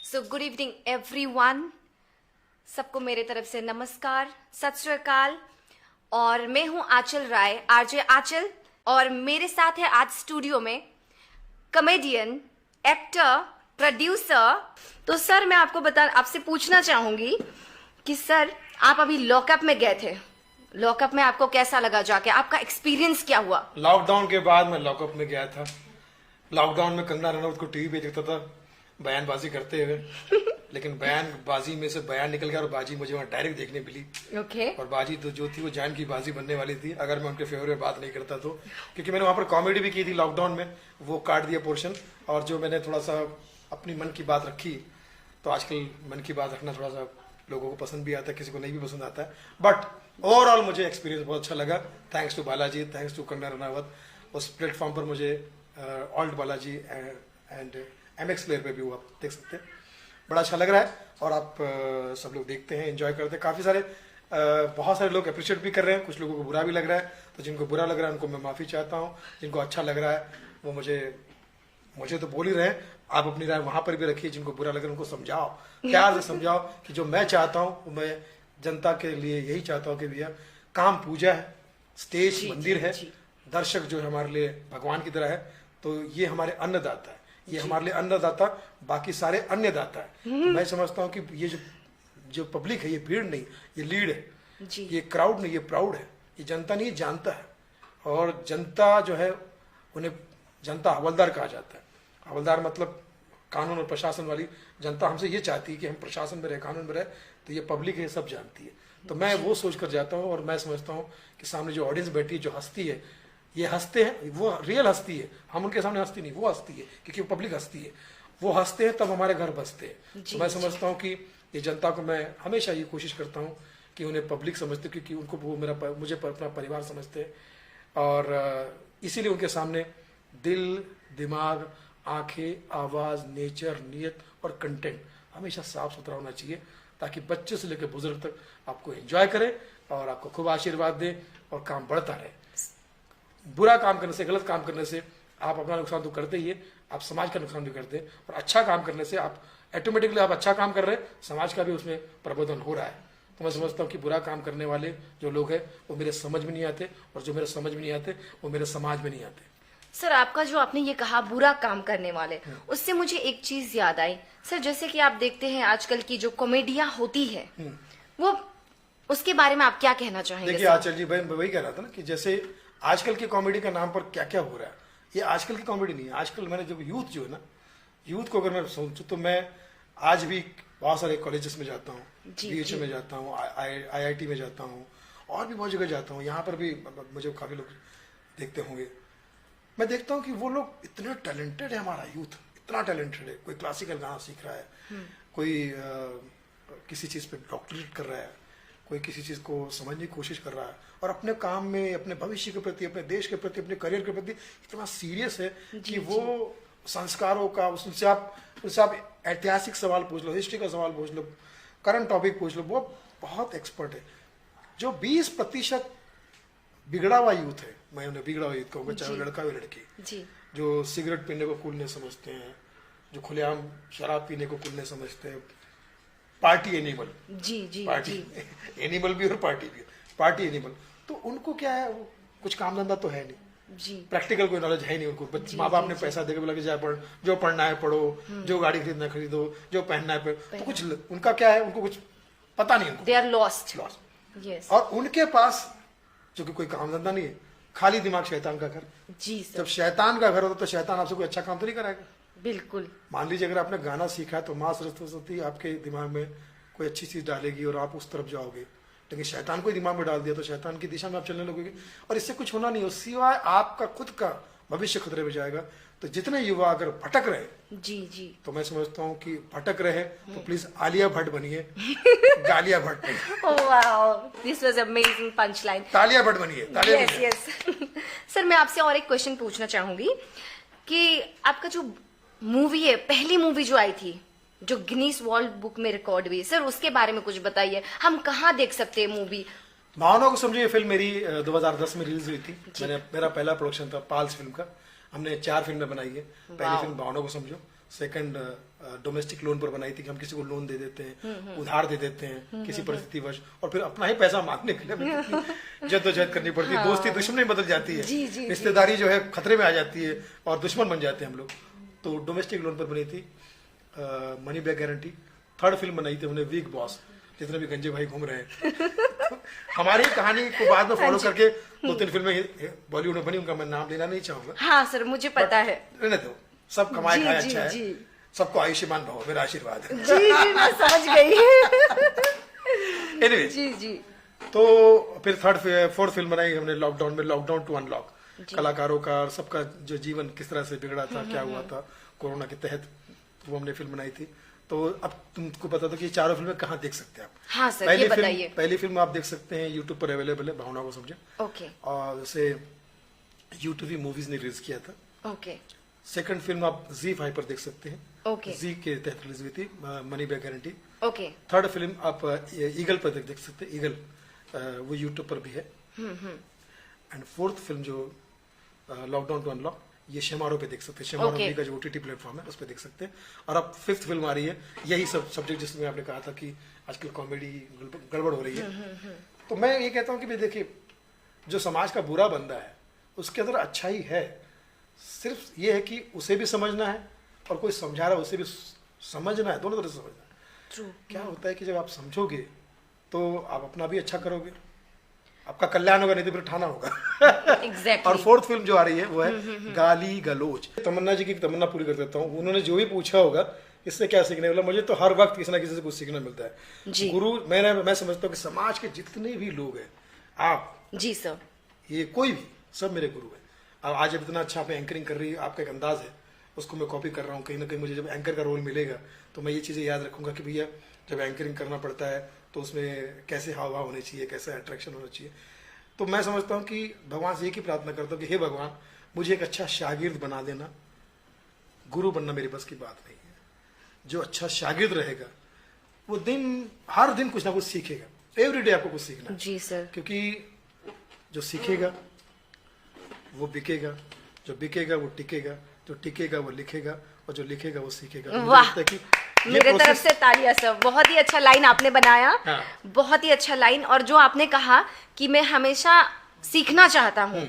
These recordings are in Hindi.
सो गुड इवनिंग एवरीवन, सबको मेरे तरफ से नमस्कार, सत श्री अकाल। और मैं हूं आंचल राय, आरजे आंचल, और मेरे साथ है आज स्टूडियो में कॉमेडियन, एक्टर, प्रोड्यूसर। तो सर मैं आपसे पूछना चाहूंगी कि सर आप अभी लॉकअप में गए थे, लॉकअप में आपको कैसा लगा जाके, आपका एक्सपीरियंस क्या हुआ? लॉकडाउन के बाद मैं लॉकअप में गया था। लॉकडाउन में कंगना रनौत को टीवी पे देखता था बयानबाजी करते हुए, लेकिन बयानबाजी में से बयान निकल गया और बाजी मुझे वहाँ डायरेक्ट देखने मिली। ओके। और बाजी तो जो थी वो जान की बाजी बनने वाली थी अगर मैं उनके फेवर में बात नहीं करता तो, क्योंकि मैंने वहाँ पर कॉमेडी भी की थी लॉकडाउन में, वो काट दिया पोर्शन। और जो मैंने थोड़ा सा अपनी मन की बात रखी, तो आजकल मन की बात रखना थोड़ा सा लोगों को पसंद भी आता है, किसी को नहीं भी पसंद आता है, बट ओवरऑल मुझे एक्सपीरियंस बहुत अच्छा लगा। Thanks to Balaji, thanks to Kangana Ranaut. उस प्लेटफॉर्म पर मुझे ALT Balaji and MX player पे भी वो आप देख सकते हैं, बड़ा अच्छा लग रहा है। और आप सब लोग देखते हैं, एंजॉय करते हैं। काफ़ी सारे बहुत सारे लोग अप्रिशिएट भी कर रहे हैं, कुछ लोगों को बुरा भी लग रहा है, तो जिनको बुरा लग रहा है उनको मैं माफ़ी चाहता हूँ। जिनको अच्छा लग रहा है वो मुझे तो बोल ही रहे हैं, आप अपनी राय वहाँ पर भी रखिए। जिनको बुरा लग रहा है उनको समझाओ, प्यार से समझाओ कि जो मैं चाहता हूँ वो मैं जनता के लिए यही चाहता हूँ कि भैया काम पूजा है, स्टेज मंदिर है, दर्शक जो है हमारे लिए भगवान की तरह है, तो ये हमारे अन्नदाता है, ये हमारे लिए अन्नदाता, बाकी सारे अन्यदाता है। तो मैं समझता हूँ कि ये जो पब्लिक है ये भीड़ नहीं, ये लीड है, ये क्राउड नहीं, ये प्राउड है। ये जनता नहीं जानता है, और जनता जो है उन्हें जनता हवलदार कहा जाता है। हवलदार मतलब कानून और प्रशासन वाली जनता हमसे ये चाहती है कि हम प्रशासन में रहे, कानून में रहे, तो ये पब्लिक है, सब जानती है। तो मैं वो सोच कर जाता हूँ, और मैं समझता हूँ कि सामने जो ऑडियंस बैठी है, जो हस्ती है, ये हंसते हैं, वो रियल हस्ती है, हम उनके सामने हंसती नहीं, वो हंसती है क्योंकि वो पब्लिक हंसती है। वो हंसते हैं तब हमारे घर बसते हैं। तो मैं समझता हूँ कि ये जनता को मैं हमेशा ये कोशिश करता हूँ कि उन्हें पब्लिक समझते, क्योंकि उनको वो मुझे अपना परिवार समझते हैं, और इसीलिए उनके सामने दिल, दिमाग, आंखें, आवाज, नेचर, नियत और कंटेंट हमेशा साफ सुथरा होना चाहिए, ताकि बच्चे से लेकर बुजुर्ग तक आपको एंजॉय करें और आपको खूब आशीर्वाद दे और काम बढ़ता रहे। बुरा काम करने से, गलत काम करने से आप अपना नुकसान तो करते ही है, आप समाज का नुकसान भी करते हैं। और अच्छा काम करने से आप ऑटोमेटिकली आप अच्छा काम कर रहे हैं, समाज का भी उसमें प्रबोधन हो रहा है। तो मैं समझता हूँ कि बुरा काम करने वाले जो लोग हैं वो मेरे समझ में नहीं आते, और जो मेरे समझ में नहीं आते वो मेरे समाज में नहीं आते। सर आपका जो आपने ये कहा बुरा काम करने वाले, उससे मुझे एक चीज याद आई सर, जैसे कि आप देखते हैं आजकल की जो कॉमेडियां होती है, वो उसके बारे में आप क्या कहना चाहेंगे? देखिए आचल जी, मैं वही कह रहा था ना कि जैसे आजकल की कॉमेडी के नाम पर क्या क्या हो रहा है, ये आजकल की कॉमेडी नहीं है। आजकल मैंने जब यूथ जो है ना, यूथ को अगर मैं सोचूं तो मैं आज भी बहुत सारे कॉलेजेस में जाता हूँ, BHU में जाता हूँ, IIT में जाता हूँ, और भी बहुत जगह जाता हूँ। यहाँ पर भी मुझे काफी लोग देखते होंगे। मैं देखता हूँ कि वो लोग इतने टैलेंटेड है, हमारा यूथ इतना टैलेंटेड है। कोई क्लासिकल गाना सीख रहा है, कोई किसी चीज पे डॉक्टरेट कर रहा है, कोई किसी चीज को समझने की कोशिश कर रहा है, और अपने काम में, अपने भविष्य के प्रति, अपने देश के प्रति, अपने करियर के प्रति इतना सीरियस है कि वो संस्कारों का, उनसे आप ऐतिहासिक सवाल पूछ लो, हिस्ट्री का सवाल पूछ लो, करंट टॉपिक पूछ लो, वो बहुत एक्सपर्ट है। जो 20% बिगड़ा हुआ यूथ है, मैं उन्हें बिगड़ा हुआ यूथ कहूँगा, चाहे लड़का हो लड़की, जो सिगरेट पीने को कूल नहीं समझते हैं, जो खुलेआम शराब पीने को कूल नहीं समझते हैं, पार्टी एनिमल, पार्टी एनिमल भी और पार्टी भी, पार्टी एनिमल, तो उनको क्या है, वो कुछ काम धंधा तो है नहीं, प्रैक्टिकल कोई नॉलेज है नहीं उनको। माँ बाप ने पैसा देकर बोला कि जाए पढ़, जो पढ़ना है पढ़ो, जो गाड़ी खरीदना खरीदो, जो पहनना है तो कुछ उनका क्या है, उनको कुछ पता नहीं, उनको दे आर लॉस्ट। और उनके पास जो कि कोई काम धंधा नहीं है, खाली दिमाग शैतान का घर। जब शैतान का घर होता तो शैतान आपसे कोई अच्छा काम तो नहीं कराएगा। बिल्कुल। मान लीजिए अगर आपने गाना सीखा है तो माँ सरस्वती आपके दिमाग में कोई अच्छी चीज डालेगी और आप उस तरफ जाओगे, लेकिन शैतान को दिमाग में डाल दिया तो शैतान की दिशा में आप चलने लगोगे, और इससे कुछ होना नहीं हो, सिवाय आपका खुद का भविष्य खतरे में जाएगा। तो जितने युवा अगर भटक रहे, तो मैं समझता हूँ कि भटक रहे तो प्लीज आलिया भट्ट बनिए, गालिया भट्ट बनिए। This was amazing punch line. Taliya Bhatt बनिए। यस सर, मैं आपसे और एक क्वेश्चन पूछना चाहूंगी कि आपका जो मूवी है, पहली मूवी जो आई थी, जो गिनीज वर्ल्ड बुक में रिकॉर्ड हुई, सर उसके बारे में कुछ बताइए, हम कहाँ देख सकते हैं मूवी? भावना को समझो, ये फिल्म मेरी 2010 में रिलीज हुई थी। मेरा पहला प्रोडक्शन था पाल्स फिल्म का। हमने 4 फिल्में बनाई है। पहली फिल्म भावना को समझो, सेकंड डोमेस्टिक लोन पर बनाई थी कि हम किसी को लोन दे देते हैं, उधार दे देते हैं किसी परिस्थितिवश, और फिर अपना ही पैसा मांगने के लिए हमें कितनी जद्दोजहद करनी पड़ती है। दोस्ती दुश्मनी बदल जाती है, रिश्तेदारी जो है खतरे में आ जाती है और दुश्मन बन जाते हैं हम लोग। तो डोमेस्टिक लोन पर बनी थी money back guarantee. Third film बनाई थी हमने वीक बॉस, जितने भी गंजे भाई घूम रहे हैं। हमारी कहानी को बाद में फॉलो करके 2-3 फिल्में बॉलीवुड में बनी, उनका मैं नाम लेना नहीं चाहूंगा। हाँ सर, मुझे पता है। रहने दो, सब कमाए खाए अच्छा है, सबको आयुष्मान भव मेरा आशीर्वाद है। जी जी, मैं समझ गई। एनीवे जी जी। तो फिर फोर्थ फिल्म बनाई हमने लॉकडाउन में, लॉकडाउन टू अनलॉक। कलाकारों का और सबका जो जीवन किस तरह से बिगड़ा था, क्या हुआ था कोरोना के तहत, तो वो हमने फिल्म बनाई थी। तो अब तुमको पता था कि चारों फिल्में कहाँ देख सकते हैं आप। हाँ सर, ये बताइए। पहली फिल्म आप देख सकते हैं यूट्यूब पर अवेलेबल है, भावना को समझे। ओके। और जैसे यूट्यूब मूवीज ने रिलीज किया था। ओके। सेकंड फिल्म आप ZEE5 पर देख सकते हैं। ओके। जी के तहत रिलीज हुई थी, money back guarantee. Okay. Third film आप ईगल पर देख सकते हैं, ईगल, वो यूट्यूब पर भी है। एंड फोर्थ फिल्म जो लॉकडाउन टू अनलॉक, ये शेमारो पे देख सकते हैं। शेमारो Okay. का जो OTT प्लेटफॉर्म है उस पर देख सकते हैं। और अब फिफ्थ फिल्म आ रही है, यही सब सब्जेक्ट जिसमें आपने कहा था कि आजकल कॉमेडी गड़बड़ हो रही है। तो मैं ये कहता हूँ कि भाई देखिए, जो समाज का बुरा बंदा है उसके अंदर अच्छा ही है, सिर्फ ये है कि उसे भी समझना है और कोई समझा रहा है उसे भी समझना है, दोनों तरह से समझना है। ट्रू। क्या होता है कि जब आप समझोगे तो आप अपना भी अच्छा करोगे, आपका कल्याण होगा, नहीं तो फिर ठाना होगा। Exactly. और फोर्थ फिल्म जो आ रही है वो है गाली गलोच। तमन्ना जी की तमन्ना पूरी कर देता हूँ, उन्होंने जो भी पूछा होगा इससे क्या सीखने वाला, मुझे तो हर वक्त किसी ना किसी से कुछ सीखना मिलता है। जी। गुरु मैं समझता हूँ कि समाज के जितने भी लोग हैं, आप, जी सर, ये कोई भी, सब मेरे गुरु हैं। अब आज जब इतना अच्छा आप एंकरिंग कर रही है, आपका एक अंदाज है, उसको मैं कॉपी कर रहा हूँ। कहीं ना कहीं मुझे जब एंकर का रोल मिलेगा तो मैं ये चीज़ें याद रखूंगा कि भैया जब एंकरिंग करना पड़ता है तो उसमें कैसे हाव भाव होने चाहिए, कैसे अट्रैक्शन होना चाहिए। तो मैं समझता हूँ कि भगवान से एक ही प्रार्थना करता हूँ कि हे भगवान, मुझे एक अच्छा शागिर्द बना देना। गुरु बनना मेरी बस की बात नहीं है। जो अच्छा शागिर्द रहेगा वो हर दिन कुछ ना कुछ सीखेगा। एवरीडे आपको कुछ सीखना है। जी सर। क्योंकि जो सीखेगा वो बिकेगा, जो बिकेगा वो टिकेगा, जो टिकेगा वो लिखेगा, और जो लिखेगा वो सीखेगा। तो मुझे वाह, लगता है कि ये मेरे तरफ process- से तालियां सर, बहुत ही अच्छा लाइन आपने बनाया। हाँ। बहुत ही अच्छा लाइन। और जो आपने कहा कि मैं हमेशा सीखना चाहता हूँ,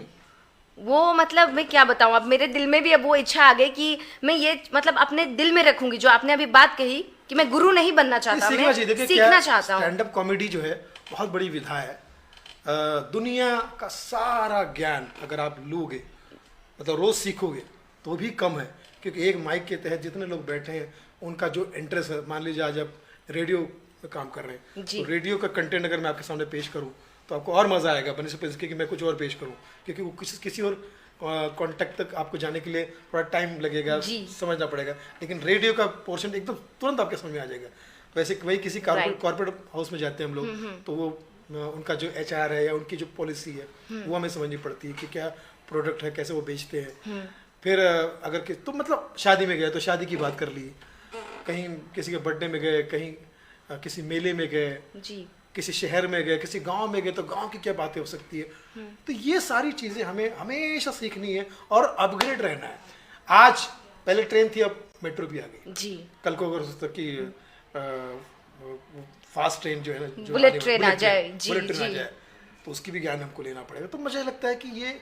वो मतलब मैं क्या बताऊं, अब मेरे दिल में भी अब वो इच्छा आ गई कि मैं ये मतलब अपने दिल में रखूंगी जो आपने अभी बात कही कि मैं गुरु नहीं बनना चाहता, सीखना चाहिए। देखिए, सीखना चाहता हूँ। स्टैंड अप कॉमेडी जो है बहुत बड़ी विधा है। दुनिया का सारा ज्ञान अगर आप लोगे, मतलब रोज सीखोगे, तो भी कम है। क्योंकि एक माइक के तहत जितने लोग बैठे हैं उनका जो इंटरेस्ट है, मान लीजिए आज आप रेडियो में काम कर रहे हैं, जी। तो रेडियो का कंटेंट अगर मैं आपके सामने पेश करूं तो आपको और मजा आएगा बनिस्बत इसके कि मैं कुछ और पेश करूं, क्योंकि वो किसी और कॉन्टेक्ट तक आपको जाने के लिए थोड़ा टाइम लगेगा, जी। समझना पड़ेगा। लेकिन रेडियो का पोर्शन एकदम तुरंत आपके समझ में आ जाएगा। वैसे वही किसी Right. कॉर्पोरेट हाउस में जाते हैं हम लोग, तो वो उनका जो HR है या उनकी जो पॉलिसी है वो हमें समझनी पड़ती है कि क्या प्रोडक्ट है, कैसे वो बेचते हैं। फिर अगर तो मतलब शादी में गए तो शादी की बात कर ली, कहीं किसी के बर्थडे में गए, कहीं किसी मेले में गए, जी। किसी शहर में गए, किसी गांव में गए, तो गांव की क्या बातें हो सकती है। तो ये सारी चीजें हमें हमेशा सीखनी है और अपग्रेड रहना है। आज पहले ट्रेन थी, अब मेट्रो भी आ गई। जी। कल को अगर सोचता कि फास्ट ट्रेन जो है ना, जो बुलेट आने वाली- ट्रेन आ जाए, जी, बुलेट ट्रेन आ जी। जाए, तो उसकी भी ज्ञान हमको लेना पड़ेगा। तो मुझे लगता है कि ये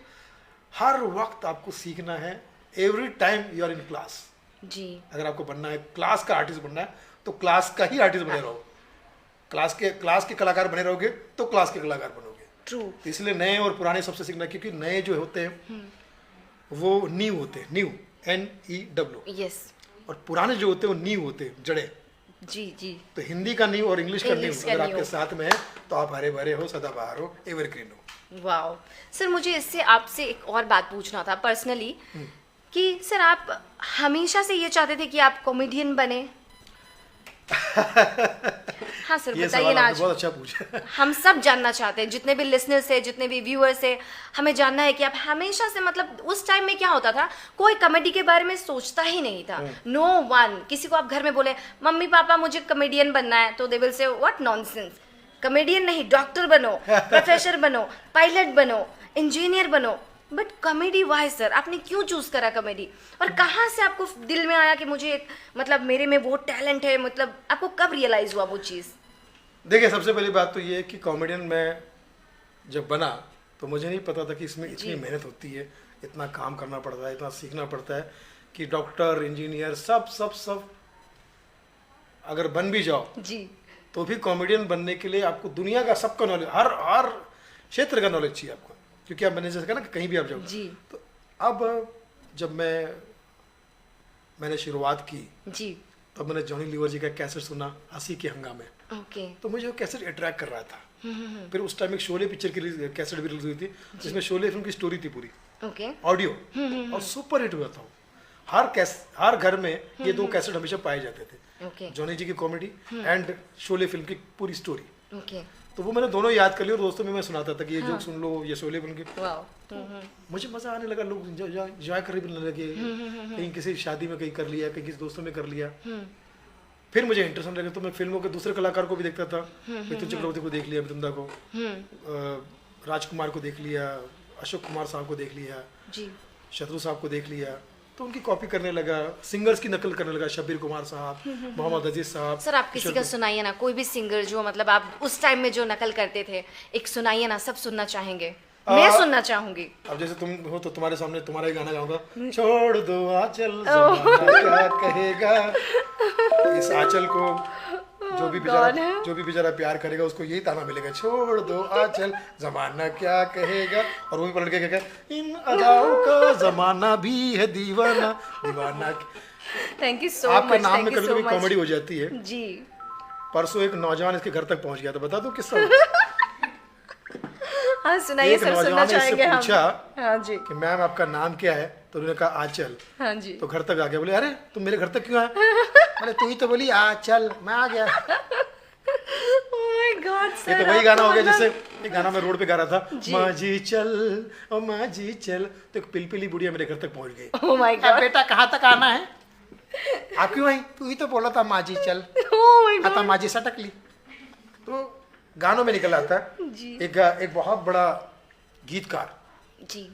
हर वक्त आपको सीखना है। Every time you are in class. जी। अगर आपको बनना है, क्लास का आर्टिस्ट बनना है, तो क्लास का ही आर्टिस्ट बने रहो। क्लास के कलाकार बने रहोगे तो क्लास के कलाकार बनोगे। ट्रू। तो इसलिए नए और पुराने सबसे सीखना, क्योंकि नए जो होते हैं वो नींव होते हैं, नींव NEW, यस। और पुराने जो होते हैं वो नींव होते हैं, जड़े। जी जी। तो हिंदी का नींव और इंग्लिश का नींव इंग्लिश का अगर नींव। आपके साथ में है तो आप हरे भरे हो, सदाबहार हो, एवरग्रीन हो। वाओ सर, मुझे इससे आपसे एक और बात पूछना था पर्सनली कि सर आप हमेशा से ये चाहते थे कि आप कॉमेडियन बने? हाँ सर, ये बताइए सवाल ना। आपने आज बहुत अच्छा पूछा। हम सब जानना चाहते हैं, जितने भी लिसनर्स है, जितने भी व्यूअर्स है, हमें जानना है कि आप हमेशा से, मतलब उस टाइम में क्या होता था, कोई कॉमेडी के बारे में सोचता ही नहीं था। No one. किसी को आप घर में बोले मम्मी पापा मुझे कॉमेडियन बनना है, तो they will say what nonsense, comedian नहीं, डॉक्टर बनो, प्रोफेसर बनो, पायलट बनो, इंजीनियर बनो। बट कॉमेडी वाई सर, आपने क्यों चूज करा कॉमेडी? और कहाँ से आपको दिल में आया कि मुझे मतलब मेरे में वो टैलेंट है? मतलब आपको कब रियलाइज हुआ वो चीज़? देखिए, सबसे पहली बात तो ये है कि कॉमेडियन मैं जब बना तो मुझे नहीं पता था कि इसमें इतनी मेहनत होती है, इतना काम करना पड़ता है, इतना सीखना पड़ता है कि डॉक्टर, इंजीनियर सब सब सब अगर बन भी जाओ जी तो भी कॉमेडियन बनने के लिए आपको दुनिया का सबका नॉलेज, हर हर क्षेत्र का नॉलेज चाहिए आपको, क्योंकि आप मैंने जैसे कहा ना कि कहीं भी आप जाओ। जी तो अब जब मैंने शुरुआत की जी तब मैंने जॉनी लीवर जी का कैसेट सुना, हंसी के हंगामे, ओके तो मुझे वो कैसेट अट्रैक्ट कर रहा था। फिर उस टाइम एक शोले पिक्चर की कैसेट भी रिलीज हुई थी जिसमें शोले फिल्म की स्टोरी थी पूरी, ओके ऑडियो, और सुपर हिट हुआ था वो। हर घर में ये दो कैसेट हमेशा पाए जाते थे, ओके जॉनी जी की कॉमेडी एंड शोले फिल्म की पूरी स्टोरी। ओके तो वो मैंने दोनों याद कर लिया और दोस्तों में मैं सुनाता था कि ये जोक सुन लो, ये शोले फिल्म की। वाओ मुझे मजा आने लगा, लोग एंजॉय करने लगे, कहीं किसी शादी में कहीं कर लिया, कहीं किसी दोस्तों में कर लिया। फिर मुझे इंटरेस्ट लगा तो मैं फिल्मों के दूसरे कलाकार को भी देखता था। मिथुन चक्रवर्ती को देख लिया, मिथुंदा को, राजकुमार को देख लिया, अशोक कुमार साहब को देख लिया, जी शत्रु साहब को देख लिया, तो उनकी कॉपी करने लगा, सिंगर्स की नकल करने लगा, शब्बीर कुमार साहब, मोहम्मद अजीज साहब। सर, आप किसी का सुनाइए ना, कोई भी सिंगर जो मतलब आप उस टाइम में जो नकल करते थे, एक सुनाइए ना, सब सुनना चाहेंगे, मैं सुनना चाहूंगी। अब जैसे तुम हो तो तुम्हारे सामने तुम्हारा ही गाना गाऊंगा, छोड़ दो आंचल ज़माना क्या कहेगा। इस आंचल को जो भी बेचारा प्यार करेगा उसको यही ताना मिलेगा, छोड़ दो आंचल ज़माना क्या कहेगा। और वो भी पलट के क्या कहे, इन अदाओं का ज़माना भी है दीवाना दीवाना। Thank you so much. आपके नाम में कभी कभी कॉमेडी हो जाती है। जी परसों एक नौजवान इसके घर तक पहुंच गया था, बता दो किस्सा। हाँ सुनाइए एक सर, सुनना नौजवान ने इससे चाहेंगे हम। पूछा हाँ जी कि मैम आपका नाम क्या है, तो उन्होंने कहा आंचल। हाँ जी तो घर तक आ गया, बोले अरे तुम मेरे घर तक क्यों आए? बोले तू ही तो बोली आ चल, मैं आ गया। Oh my God, ये sir, तो वही गाना हो गया मतलब- जैसे एक गाना मैं रोड पे गा रहा था, माजी चल ओ माजी चल, तो एक पिलपिली बुढ़िया मेरे घर तक पहुंच गई। Oh my अब God, बेटा कहाँ तक आना है? आप क्यों आई? तू ही तो बोला था माजी चल, oh my God, आता माजी सटक ली। तो गानों में निकल आता है। जी एक बहुत बड़ा गीतकार जी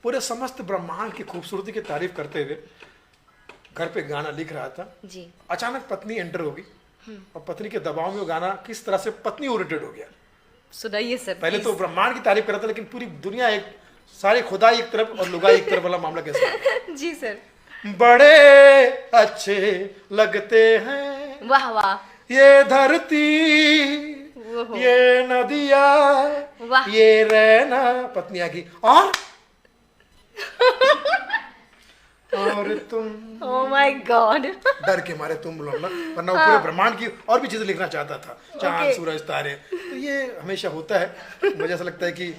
पूरे समस्त ब्रह्मांड की खूबसूरती की तारीफ करते हुए घर पे गाना लिख रहा था। जी अचानक पत्नी एंटर होगी और पत्नी के दबाव में वो गाना किस तरह से पत्नी ओरिएंटेड हो गया। सुनाइए सर। पहले तो please। ब्रह्मांड की तारीफ कर रहा था, लेकिन पूरी दुनिया एक, सारे खुदाई एक तरफ और लुगाई एक तरफ वाला मामला कैसा है? जी सर। बड़े अच्छे लगते हैं वाह वाह ये धरती, ओहो। ये नदिया, वाह। ये रहना। पत्नी आ गई और तुम Oh my God। डर के मारे तुम बोलना, वरना वो पूरे ब्रह्मांड की और भी चीजें लिखना चाहता था, चांद Okay। सूरज तारे। तो ये हमेशा होता है। मुझे ऐसा लगता है कि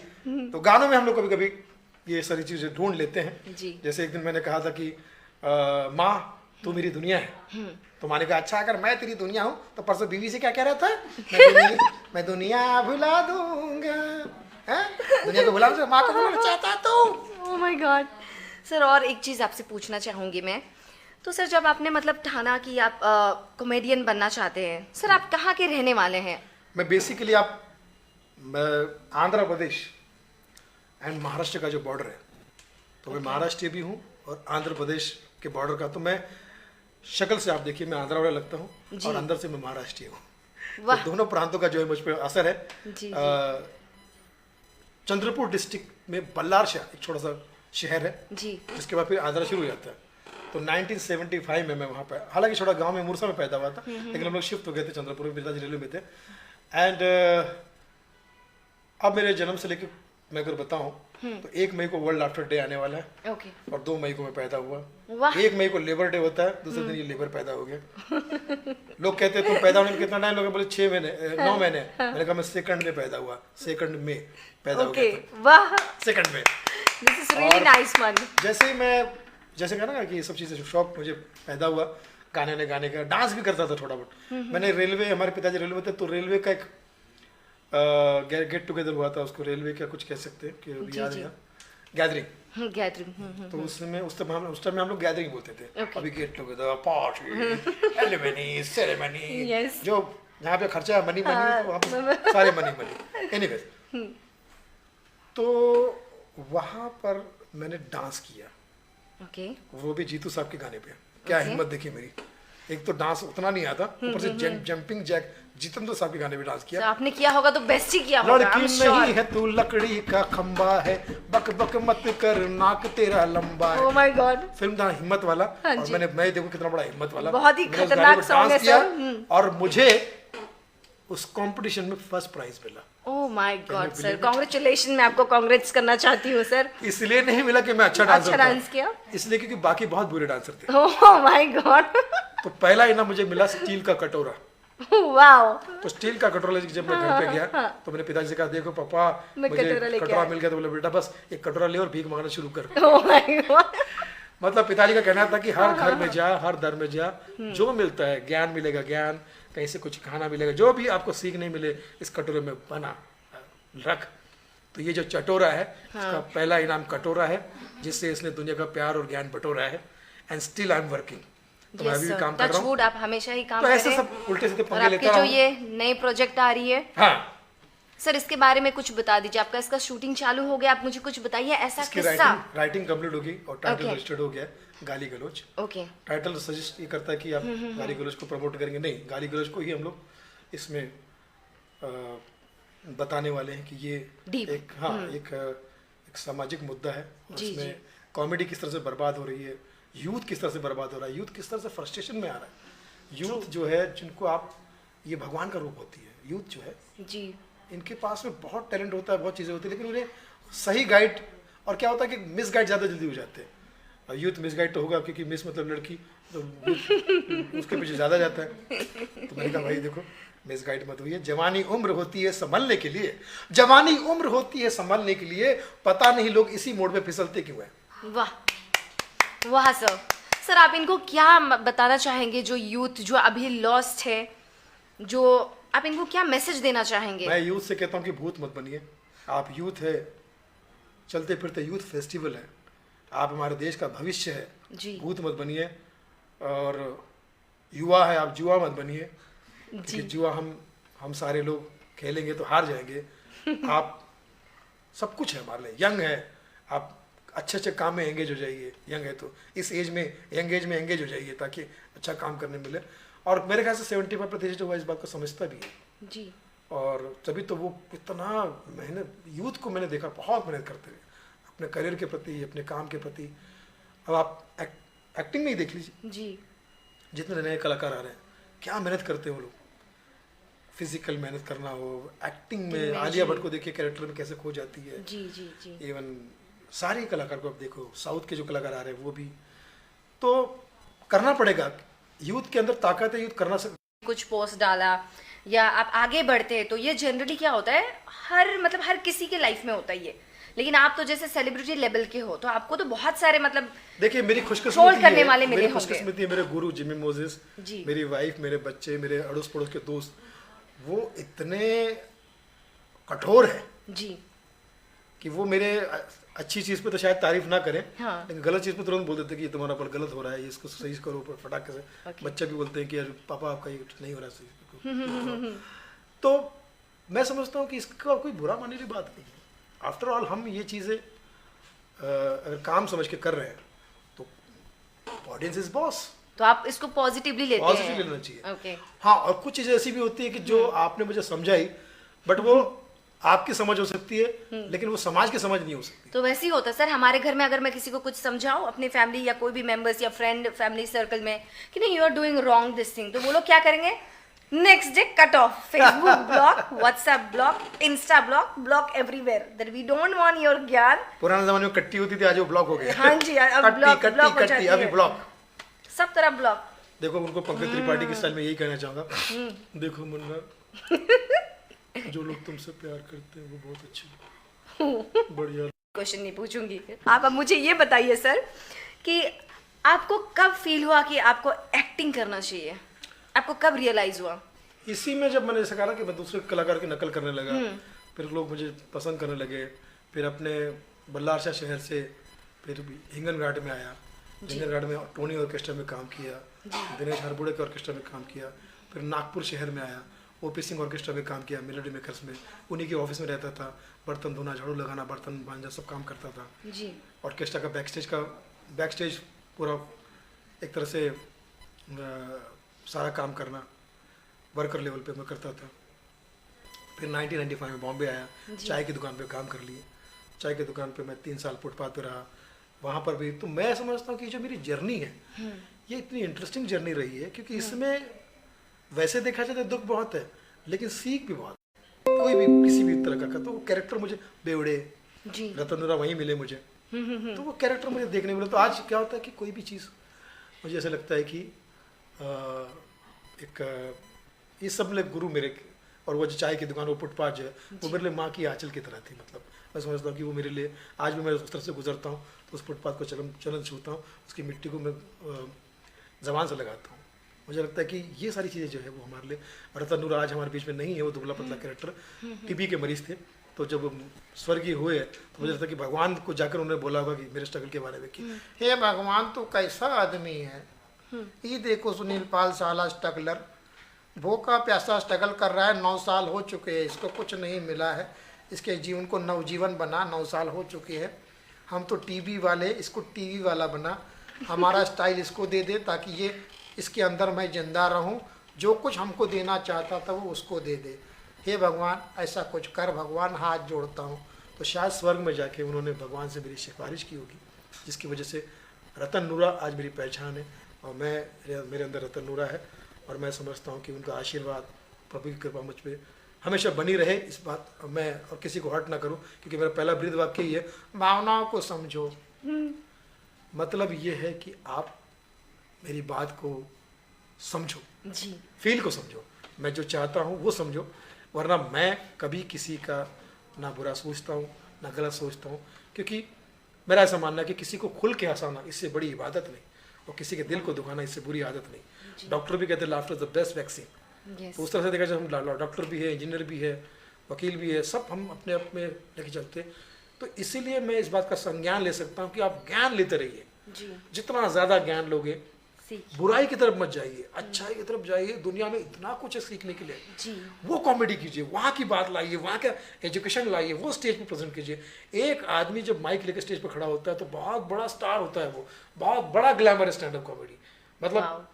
तो गानों में हम लोग कभी कभी ये सारी चीजें ढूंढ लेते हैं। जी जैसे एक दिन मैंने कहा था कि माँ तू मेरी दुनिया है, तो माँ ने कहा अच्छा अगर मैं तेरी दुनिया हूँ तो परसों बीवी से क्या कह रहा था, मैं दुनिया भुला दूंगा। हैं? दुनिया को भुला दूंगा, माँ को भुलाना चाहता तू। Oh my God। सर, और एक चीज़ आपसे पूछना चाहूँगी मैं, तो सर जब आपने मतलब ठाना कि आप कॉमेडियन बनना चाहते हैं, सर आप कहाँ के रहने वाले हैं? मैं बेसिकली आंध्र प्रदेश एंड महाराष्ट्र का जो बॉर्डर है, तो मैं महाराष्ट्र भी हूँ और आंध्र प्रदेश के बॉर्डर का। तो मैं शक्ल से आप देखिए मैं आंध्रा वाला लगता हूँ और अंदर से मैं महाराष्ट्रीय हूँ। वाह। तो दोनों प्रांतों का जो है मुझ पर असर है। जी, चंद्रपुर डिस्ट्रिक्ट में बल्लार शहर एक छोटा सा शहर है, जी जिसके बाद फिर आंध्रा शुरू हो जाता है। तो 1975 में मैं वहाँ पे, हालांकि छोटा गांव में मुरसा में पैदा हुआ था, लेकिन हम लोग शिफ्ट हो गए थे चंद्रपुर में, पिताजी रेलवे में थे। एंड अब मेरे जन्म से लेकर मैं अगर बताऊं तो 1 मई को वर्ल्ड आफ्टर डे आने वाला है ओके। और 2 मई को मैं पैदा हुआ। वाह। 1 मई को लेबर डे होता है, दूसरे दिन ये लेबर पैदा हो गया। लोग कहते हैं तुम पैदा होने में कितना टाइम, लोग बोले 6 महीने 9 महीने। मैंने कहा मैं सेकंड में पैदा हुआ, सेकंड में पैदा हो ओके, गया था, वाह, सेकंड में। दिस इज रियली और- नाइस वन। जैसे ही मैं जैसे कहा ना कि ये सब चीज़ें शौक मुझे पैदा हुआ, गाने का, डांस भी करता था थोड़ा बहुत। मैंने रेलवे, हमारे पिताजी रेलवे थे, तो रेलवे का एक गेट टुगेदर हुआ था, उसको रेलवे का कुछ कह सकते हैं कि अभी याद है, गैदरिंग। गैदरिंग। तो उसमें उस टाइम में हम लोग गैदरिंग बोलते थे। Okay. अभी get together, party, alimony, ceremony, Yes. जो जहाँ पे खर्चा मनी हाँ, वहाँ पे सारे मनी। एनीवेज, तो वहां पर मैंने डांस किया, ओके। वो भी जीतू साहब के गाने पे। क्या Okay. हिम्मत देखी मेरी, एक तो डांस उतना नहीं आता, ऊपर से जंपिंग जैक जितेंद्र साहब के गाने पे डांस तो किया। आपने किया होगा तो बेस्ट ही किया होगा, लड़की I'm sure. नहीं है तू लकड़ी का खंबा है, बक बक मत कर नाक तेरा लंबा है। Oh my God. फिल्म था हिम्मत वाला, हाँ और जी। मैं देखो कितना बड़ा हिम्मत वाला, बहुत ही मैंने उस खतरनाक गाने पे song डांस है किया, सर। और मुझे उस कंपटीशन में फर्स्ट प्राइज मिला। Oh my God, you sir, believe it? Congratulation, मैं आपको कांग्रेट्स करना चाहती हूँ सर। इसलिए नहीं मिला कि मैं अच्छा डांसर अच्छा था, डांस किया? इसलिए क्योंकि बाकी बहुत बुरे डांसर थे। Oh my God. तो पहला इनाम मुझे मिला स्टील का कटोरा। वाओ। तो स्टील का कटोरा लेके जब मैं घर पे गया, तो मैंने पिताजी से कहा, देखो पापा मैं मुझे कटोरा लेके कटोरा आया। मिल गया। तो बोले बेटा बस एक कटोरा ले और भीख मांगना शुरू कर। Oh my God. मतलब पिताजी का कहना था कि हर घर में जा, हर दर में जा, जो मिलता है ज्ञान मिलेगा, ज्ञान कहीं से कुछ खाना मिलेगा, जो भी आपको सीख नहीं मिले इस कटोरे में बना रख। तो ये जो चटोरा है, इसका पहला इनाम कटोरा है, जिससे इसने दुनिया का प्यार और ज्ञान बटोरा है। And still I am working, तो मैं अभी भी काम कर रहा हूँ। आप हमेशा ही काम तो ऐसे करें। सब उल्टे सीधे और पंगे आपकी लेता जो रहूं। ये नई प्रोजेक्ट आ रही है हाँ, सर, इसके बारे में कुछ बता दीजिए। आपका इसका शूटिंग चालू हो गया, आप मुझे कुछ बताइए ऐसा इसकी किस्सा। राइटिंग कंप्लीट होगी और टाइटल Okay. रजिस्टर्ड हो गया, गाली गलौज। ओके। टाइटल सजेस्ट ये करता है कि आप गाली गलौज को प्रमोट करेंगे, नहीं, गाली गलौज को ही हम लोग इसमें बताने वाले हैं कि ये Deep. एक सामाजिक मुद्दा है। और जी, इसमें कॉमेडी किस तरह से बर्बाद हो रही है, यूथ किस तरह से बर्बाद हो रहा है, यूथ किस तरह से फ्रस्ट्रेशन में आ रहा है। यूथ जो है, जिनको आप, ये भगवान का रूप होती है यूथ जो है, जी। इनके पास में बहुत टैलेंट होता है, बहुत चीज़ें होती है, लेकिन उन्हें सही गाइड, और क्या होता है कि मिस गाइड ज़्यादा जल्दी हो जाते हैं। और यूथ मिस गाइड तो होगा, क्योंकि मिस मतलब लड़की, तो उसके पीछे ज़्यादा जाता है। तो मैंने कहा भाई देखो, मिस गाइड मत हुई, जवानी उम्र होती है संभलने के लिए, जवानी उम्र होती है संभलने के लिए, पता नहीं लोग इसी मोड़ में फिसलते क्यों हैं। वाह वाह सर। सर, आप इनको क्या बताना चाहेंगे, जो यूथ जो अभी लॉस्ट है, जो आप इनको क्या मैसेज देना चाहेंगे? मैं यूथ से कहता हूँ कि भूत मत बनिए। आप यूथ है, चलते फिरते यूथ फेस्टिवल है, आप हमारे देश का भविष्य है, जी। भूत मत बनिए। और युवा है, आप जुआ मत बनिए, क्योंकि जुआ हम सारे लोग खेलेंगे तो हार जाएंगे। आप सब कुछ है हमारे लिए, यंग है, आप अच्छे अच्छे काम में एंगेज हो जाइए। यंग है तो इस एज में, यंग एज में एंगेज हो जाइए, ताकि अच्छा काम करने मिले। और मेरे ख्याल से 75% जो है इस बात को समझता भी है, जी। और तभी तो वो इतना मेहनत, यूथ को मैंने देखा बहुत मेहनत करते हुए अपने करियर के प्रति, अपने काम के प्रति। अब आप एक्टिंग में ही देख लीजिए, जी। जितने नए कलाकार आ रहे हैं, क्या मेहनत करते हैं वो लोग। फिजिकल मेहनत करना हो, एक्टिंग में आलिया भट्ट को देखिए, कैरेक्टर में कैसे खो जाती है। जी जी जी। इवन सारे कलाकार को आप देखो, साउथ के जो कलाकार आ रहे हैं वो भी, तो करना पड़ेगा। यूथ के अंदर ताकत है, यूथ करना सकता। कुछ पोस्ट डाला या आप आगे बढ़ते हैं, तो ये जनरली क्या होता है, हर किसी के लाइफ में होता है ये। लेकिन आप तो जैसे सेलिब्रिटी लेवल के हो, तो आपको तो बहुत सारे देखिए, मेरी ट्रोल खुशकिस्मती करने है, वाले मिले मेरी होंगे। खुशकिस्मती है, मेरे गुरु जिमी मोजेस, जी। मेरी वाइफ, मेरे बच्चे, मेरे अड़ोस पड़ोस के दोस्त, वो इतने कठोर है जी। कि वो मेरे अच्छी चीज पे तो शायद तारीफ ना करें, हाँ। लेकिन गलत चीज पे तुरंत बोल देते हैं कि ये तुम्हारा पर गलत हो रहा है, ये इसको सही करो फटाके से। Okay. बच्चे भी बोलते हैं कि यार पापा आपका ये नहीं हो रहा सही। तो मैं समझता हूँ कि इसका कोई बुरा मानने की बात नहीं है। आफ्टर ऑल हम ये चीज़ें अगर काम समझ के कर रहे हैं, तो ऑडियंस इज बॉस, तो आप इसको पॉजिटिवली लेते पॉजिटिव हैं। लेना चाहिए। ओके। हाँ, और कुछ चीज़ें ऐसी भी होती है कि जो आपने मुझे समझाई, बट वो आपकी समझ हो सकती है, लेकिन वो समाज की समझ नहीं हो सकती। तो वैसे ही होता है सर, हमारे घर में अगर मैं किसी को कुछ समझाऊं, अपनी फैमिली या कोई भी मेंबर्स या फ्रेंड फैमिली सर्कल में, कि नहीं you are doing wrong this thing, तो वो लोग क्या करेंगे, next day cut off, Facebook block, WhatsApp block, Insta block everywhere, that we don't want your ज्ञान। पुराने जमाने में कट्टी होती थी, आज वो ब्लॉक हो गया। हाँ जी, अब ब्लॉक हो जाती है, अभी ब्लॉक, सब तरफ ब्लॉक। देखो उनको पंकज त्रिपाठी के स्टाइल में यही कहना चाहूंगा, देखो मुन्ना, जो लोग तुमसे प्यार करते हैं वो बहुत अच्छे, बढ़िया। क्वेश्चन नहीं पूछूंगी, आप अब मुझे ये बताइए सर कि आपको कब फील हुआ कि आपको एक्टिंग करना चाहिए, आपको कब रियलाइज हुआ? इसी में जब मैंने ऐसा कहा ना कि मैं दूसरे कलाकार की नकल करने लगा, फिर लोग मुझे पसंद करने लगे, फिर अपने बल्लारशाह शहर से फिर हिंगन घाट में आया, हिंगन घाट में टोनी ऑर्केस्ट्रा में काम किया, दिनेश हरबुड़े के ऑर्केस्ट्रा में काम किया, फिर नागपुर शहर में आया, ओपी सिंह ऑर्केस्ट्रा में काम किया, मेलोडी मेकर्स में, उन्हीं के ऑफिस में रहता था, बर्तन धोना, झाड़ू लगाना, बर्तन मांजना सब काम करता था। जी। ऑर्केस्ट्रा का बैकस्टेज पूरा एक तरह से सारा काम करना वर्कर लेवल पे मैं करता था। फिर 1995 में बॉम्बे आया, चाय की दुकान पे काम कर लिए। चाय की दुकान पे मैं 3 साल फुटपाथ पे रहा, वहाँ पर भी। तो मैं समझता हूँ कि जो मेरी जर्नी है ये इतनी इंटरेस्टिंग जर्नी रही है, क्योंकि इसमें वैसे देखा जाए तो दुख बहुत है, लेकिन सीख भी बहुत है। कोई भी किसी भी तरह का, तो वो कैरेक्टर मुझे बेवड़े, रतन नूरा वहीं मिले मुझे, तो वो कैरेक्टर मुझे देखने मिले। तो आज क्या होता है कि कोई भी चीज़ मुझे ऐसा लगता है कि ये सब लोग गुरु मेरे, और वो जो चाय की दुकान, वो फुटपाथ जो है, वो मेरे लिए माँ की आंचल की तरह थी। मतलब मैं समझता हूँ कि वो मेरे लिए, आज भी मैं उस तरफ से गुजरता हूँ तो उस फुटपाथ को चलन छूता हूँ, उसकी मिट्टी को मैं ज़बान से लगाता हूँ। मुझे लगता है कि ये सारी चीज़ें जो है वो हमारे लिए, रतन नूरा आज हमारे बीच में नहीं है, वो दुबला पतला कैरेक्टर, टीबी के मरीज थे। तो जब स्वर्गीय हुए तो मुझे लगता है कि भगवान को जाकर उन्होंने बोला होगा कि मेरे स्ट्रगल के बारे में कि हे भगवान तू कैसा आदमी है, ये देखो सुनील पाल साला स्ट्रगलर, भूखा प्यासा स्ट्रगल कर रहा है, 9 साल हो चुके हैं, इसको कुछ नहीं मिला है, इसके जीवन को नवजीवन बना, 9 साल हो चुके हैं, हम तो टीबी वाले, इसको टीवी वाला बना, हमारा स्टाइल इसको दे दे ताकि ये इसके अंदर मैं जिंदा रहूं, जो कुछ हमको देना चाहता था वो उसको दे दे, हे भगवान ऐसा कुछ कर भगवान, हाथ जोड़ता हूँ। तो शायद स्वर्ग में जाके उन्होंने भगवान से मेरी सिफारिश की होगी, जिसकी वजह से रतन नूरा आज मेरी पहचान है, और मेरे अंदर रतन नूरा है। और मैं समझता हूँ कि उनका आशीर्वाद, प्रभु की कृपा मुझ पर हमेशा बनी रहे। इस बात मैं और किसी को हर्ट ना करूँ, क्योंकि मेरा पहला वृद्ध वाक्य ही है, भावनाओं को समझो। मतलब ये है कि आप मेरी बात को समझो जी, फील को समझो, मैं जो चाहता हूँ वो समझो, वरना मैं कभी किसी का ना बुरा सोचता हूँ ना गलत सोचता हूँ। क्योंकि मेरा ऐसा मानना है कि किसी को खुल के हंसाना इससे बड़ी इबादत नहीं, और किसी के दिल को दुखाना इससे बुरी आदत नहीं। डॉक्टर भी कहते हैं laughter is the best vaccine. तो उस तरह से देखा जाए, हम डॉक्टर भी है, इंजीनियर भी है, वकील भी है, सब हम अपने आप में लेके चलते। तो इसीलिए मैं इस बात का संज्ञान ले सकता हूँ कि आप ज्ञान लेते रहिए, जितना ज़्यादा ज्ञान लोगे, बुराई की तरफ मत जाइए, अच्छाई की तरफ जाइए। दुनिया में इतना कुछ है सीखने के लिए जी। वो कॉमेडी कीजिए, वहाँ की बात लाइए, वहाँ का एजुकेशन लाइए, वो स्टेज पे प्रेजेंट कीजिए। एक आदमी जब माइक लेकर स्टेज पर खड़ा होता है तो बहुत बड़ा स्टार होता है, वो बहुत बड़ा ग्लैमर स्टैंड अप कॉमेडी। मतलब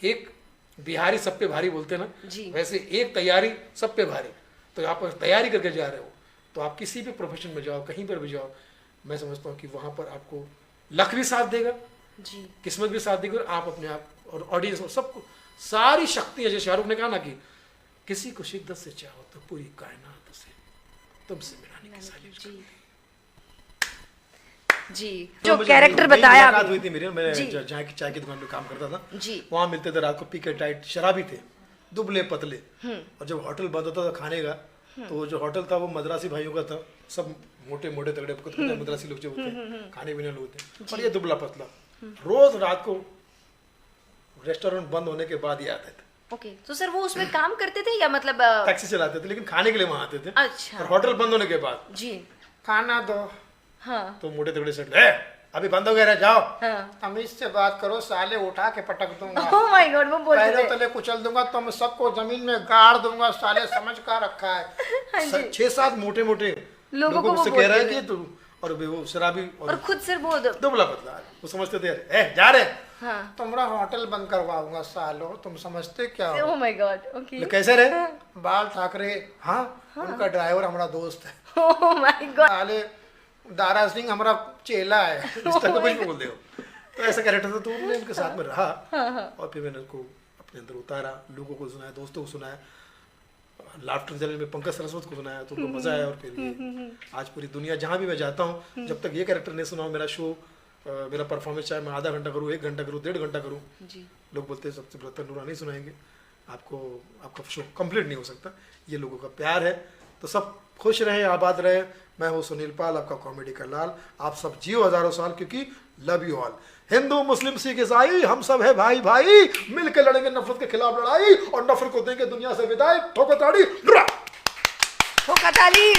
एक बिहारी सब पे भारी बोलते हैं ना, वैसे एक तैयारी सब पे भारी। तो आप तैयारी करके जा रहे हो तो आप किसी भी प्रोफेशन में जाओ, कहीं पर भी जाओ, मैं समझता हूँ कि वहाँ पर आपको लक भी साथ देगा जी, किस्मत भी साथ देगी, और आप अपने आप और ऑडियंस और सबको सारी शक्ति है। जैसे शाहरुख ने कहा ना कि किसी को शिद्दत से चाहो तो पूरी कायनात से तुमसे मिलाने की साजिश करेगी। जी, जो कैरेक्टर बताया मुलाकात हुई थी मेरी, मैं जहाँ की चाय की दुकान में काम करता था जी, वहाँ मिलते थे रात को, पी के टाइट शराबी थे, दुबले पतले। और जब होटल बंद होता था खाने का, तो जो होटल था वो मद्रासी भाइयों का था, सब मोटे मोटे तगड़े मद्रासी लोग जो होते हैं, खाने पीने लोग थे, और ये दुबला पतला। रोज रात को रेस्टोरेंट बंद होने के बाद ही आते थे। ओके, तो सर वो उसमें काम करते थे या मतलब टैक्सी चलाते थे, लेकिन खाने के लिए वहाँ आते थे। अच्छा। और होटल बंद होने के बाद जी, खाना दो। हाँ। तो मोटे तगड़े सेट है, अभी बंद हो गया, जाओ। हाँ। तमीज से बात करो, साले उठा के पटक दूंगा। ओह माय गॉड, वो बोलते थे पैरों तले कुचल दूंगा, तुम सबको जमीन में गाड़ दूंगा, साले समझ का रखा है। 6-7 मोटे मोटे लोगों को कह रहा है कि तू, और वो शराबी और खुद सर वो दुबला पतला, वो समझते थे जा रहे हाँ। तुम्हारा होटल बंद करवाऊंगा सालो, तुम समझते क्या हो? Oh my God, okay. कैसे रहे? बाल ठाकरे, हाँ, उनका ड्राइवर हमारा दोस्त है। ओह माय गॉड, साले दारा सिंह हमारा चेला है, इस तरह कुछ भी बोल दे हो। तो ऐसा कैरेक्टर था, तो मैं उनके साथ में रहा, और फिर मैंने उनको अपने अंदर उतारा, लोगों को सुनाया, दोस्तों को सुनाया, लाफ्टर चैनल में पंकज सरस्वत को सुनाया, तो उनको मजा आया। और फिर आज पूरी दुनिया जहाँ भी मैं जाता हूँ, जब तक ये कैरेक्टर नहीं सुना, मेरा शो, मेरा परफॉर्मेंस, चाहे मैं आधा घंटा करूँ, 1 घंटा करूँ, 1.5 घंटा करूँ, लोग बोलते हैं सबसे रतन नूरा नहीं सुनाएंगे आपको, आपका शो कंप्लीट नहीं हो सकता। ये लोगों का प्यार है, तो सब खुश रहे, आबाद रहे। मैं हूँ सुनील पाल, आपका कॉमेडी का लाल। आप सब जियो हजारों साल, क्योंकि लव यू ऑल। हिंदू मुस्लिम सिख ईसाई हम सब है भाई भाई, मिलकर लड़ेंगे नफरत के खिलाफ लड़ाई, और नफरत को देंगे दुनिया से विदाई। ठोको ताड़ी, ठोका ताली।